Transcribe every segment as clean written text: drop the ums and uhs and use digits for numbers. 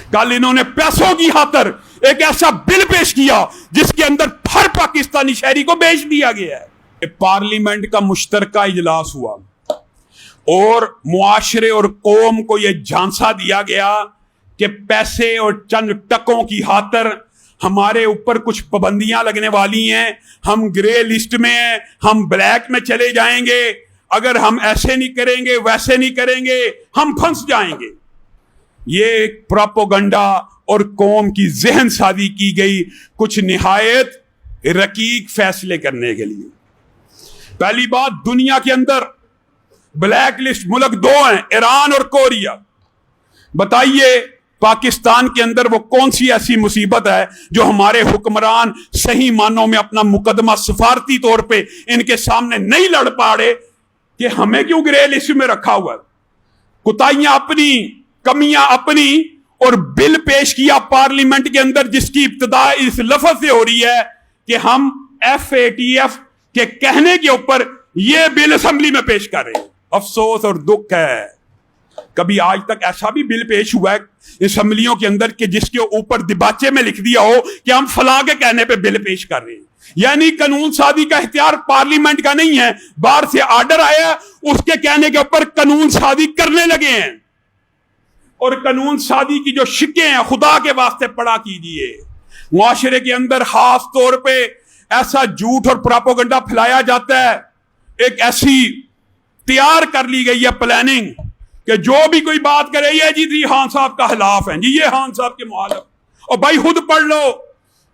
कल इन्होंने पैसों की खातर एक ऐसा बिल पेश किया जिसके अंदर हर पाकिस्तानी शहरी को बेच दिया गया है। पार्लियामेंट का मुश्तरका इजलास हुआ और मुआशरे और कौम को यह झांसा दिया गया कि पैसे और चंद टकों की खातर हमारे ऊपर कुछ पाबंदियां लगने वाली हैं, हम ग्रे लिस्ट में हैं, हम ब्लैक में चले जाएंगे, अगर हम ऐसे नहीं करेंगे वैसे नहीं करेंगे हम फंस जाएंगे। ये प्रोपेगेंडा और कौम की जहन साजी की गई कुछ निहायत रकीक फैसले करने के लिए। पहली बात, दुनिया के अंदर ब्लैक लिस्ट मुल्क दो हैं, ईरान और कोरिया। बताइए पाकिस्तान के अंदर वो कौन सी ऐसी मुसीबत है जो हमारे हुक्मरान सही मानों में अपना मुकदमा सफारती तौर पे इनके सामने नहीं लड़ पा रहे कि हमें क्यों ग्रे लिस्ट में रखा हुआ है। कुताहियां अपनी, कमियां अपनी, और बिल पेश किया पार्लियामेंट के अंदर जिसकी इब्तिदा इस लफ्ज से हो रही है कि हम FATF के कहने के ऊपर यह बिल असेंबली में पेश कर रहे हैं। अफसोस और दुख है, कभी आज तक ऐसा भी बिल पेश हुआ है असेंबलियों के अंदर कि जिसके ऊपर दिबाचे में लिख दिया हो कि हम फलां के कहने पे बिल पेश कर रहे हैं। यानी कानून साजी का इख्तियार पार्लियामेंट का नहीं है, बाहर से आर्डर आया उसके कहने के ऊपर कानून साजी करने लगे हैं। और कानून साजी की जो शिक्के हैं खुदा के वास्ते पड़ा कीजिए। मुआशरे के अंदर खास तौर पे ऐसा झूठ और प्रोपेगेंडा फैलाया जाता है, एक ऐसी तैयार कर ली गई है प्लानिंग कि जो भी कोई बात करे ये जी खान साहब का खिलाफ है, जी ये खान साहब के मुखालिफ। और भाई खुद पढ़ लो,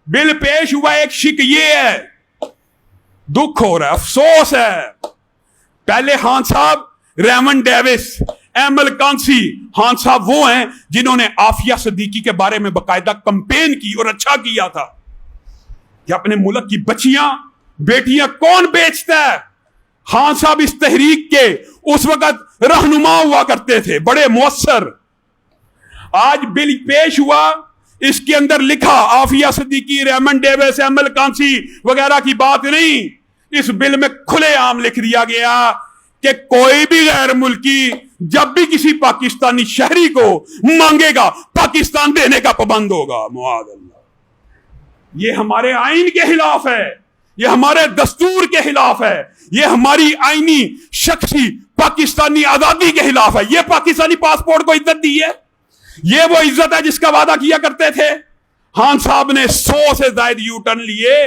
बिल पेश हुआ, एक शिक ये है, दुख हो रहा है, अफसोस है। पहले खान साहब रेमन डेविस, एमल कांसी, खान साहब वो हैं जिन्होंने आफिया सिद्दीकी के बारे में बाकायदा कैंपेन की और अच्छा किया था कि अपने मुल्क की बच्चियां बेटियां कौन बेचता है। खान साहब इस तहरीक के उस वक्त रहनुमा हुआ करते थे, बड़े मुअस्सर। आज बिल पेश हुआ, इसके अंदर लिखा आफिया सिद्दीकी, रेमन डेविस, एमल कांसी वगैरह की बात नहीं, इस बिल में खुलेआम लिख दिया गया कि कोई भी गैर मुल्की जब भी किसी पाकिस्तानी शहरी को मांगेगा पाकिस्तान देने का पाबंद होगा। मुआज़ल्लाह, ये हमारे आइन के खिलाफ है, ये हमारे दस्तूर के खिलाफ है, ये हमारी आईनी शख्सी पाकिस्तानी आजादी के खिलाफ है। ये पाकिस्तानी पासपोर्ट को इज्जत दी है, ये वो इज्जत है जिसका वादा किया करते थे। खान साहब ने 100 से ज्यादा यू टर्न लिए।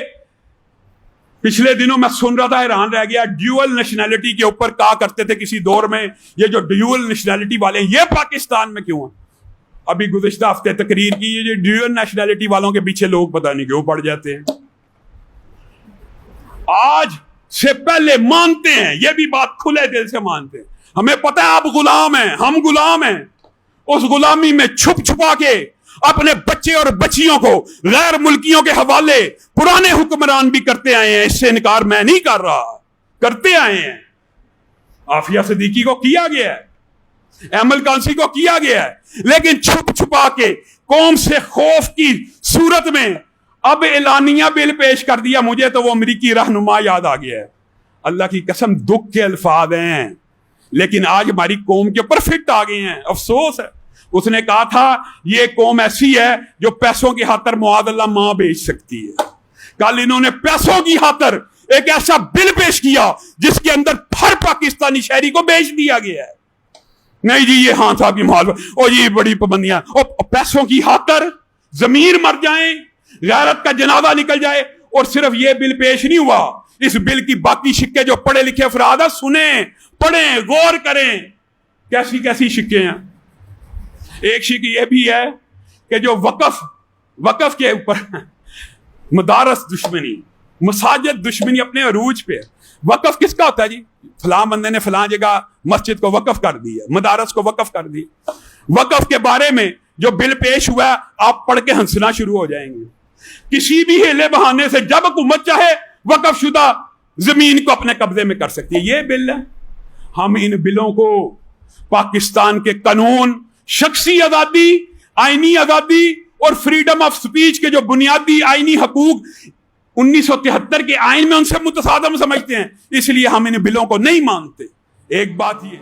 पिछले दिनों मैं सुन रहा था, हैरान रह गया, ड्यूअल नेशनैलिटी के ऊपर कहा करते थे किसी दौर में, ये जो ड्यूअल नेशनैलिटी वाले ये पाकिस्तान में क्यों हैं। अभी गुज़िश्ता हफ्ते तकरीर की, ये जो ड्यूअल नेशनैलिटी वालों के पीछे लोग पता नहीं क्यों पड़ जाते हैं। आज से पहले मानते हैं, ये भी बात खुले दिल से मानते हैं, हमें पता है आप गुलाम हैं, हम गुलाम हैं। उस गुलामी में छुप छुपा के अपने बच्चे और बच्चियों को गैर मुल्कियों के हवाले पुराने हुक्मरान भी करते आए हैं, इससे इनकार मैं नहीं कर रहा, करते आए हैं। आफिया सिद्दीकी को किया गया है, एमल कांसी को किया गया है, लेकिन छुप छुपा के कौम से खौफ की सूरत में अब एलानिया बिल पेश कर दिया। मुझे तो वो अमरीकी रहनुमा याद आ गया है। अल्लाह की कसम दुख के अल्फाज हैं, लेकिन आज हमारी कौम के ऊपर फिट आ गए हैं, अफसोस है। उसने कहा था ये कौम ऐसी है जो पैसों की खातर मुआज़ल्लाह मां बेच सकती है। कल इन्होंने पैसों की खातर एक ऐसा बिल पेश किया जिसके अंदर हर पाकिस्तानी शहरी को बेच दिया गया है। नहीं जी ये खान साहब की मुखालिफ, और ये बड़ी पाबंदियां, और पैसों की खातर जमीर मर जाए, गैरत का जनाजा निकल जाए। और सिर्फ ये बिल पेश नहीं हुआ, इस बिल की बाकी शिक्के जो पढ़े लिखे अफराद है सुने, पढ़ें, गौर करें कैसी कैसी शिक्के हैं। एक शिक ये भी है कि जो वक़फ़ के ऊपर मदारस दुश्मनी, मसाजिद दुश्मनी अपने अरूज पे। वक़फ़ किसका होता है जी? फलां बंदे ने फलां जगह मस्जिद को वक़फ़ कर दी है, मदारस को वक़फ़ कर दी। वक़फ़ के बारे में जो बिल पेश हुआ है आप पढ़ के हंसना शुरू हो जाएंगे। किसी भी हीले बहाने से जब हुकूमत चाहे वक़फ़ शुदा जमीन को अपने कब्जे में कर सकती है। ये बिल है। हम इन बिलों को पाकिस्तान के कानून, शख्सी आजादी, आईनी आजादी और फ्रीडम ऑफ स्पीच के जो बुनियादी आईनी हकूक 1973 के आइन में उनसे मुतसादम समझते हैं, इसलिए हम इन बिलों को नहीं मानते। एक बात ये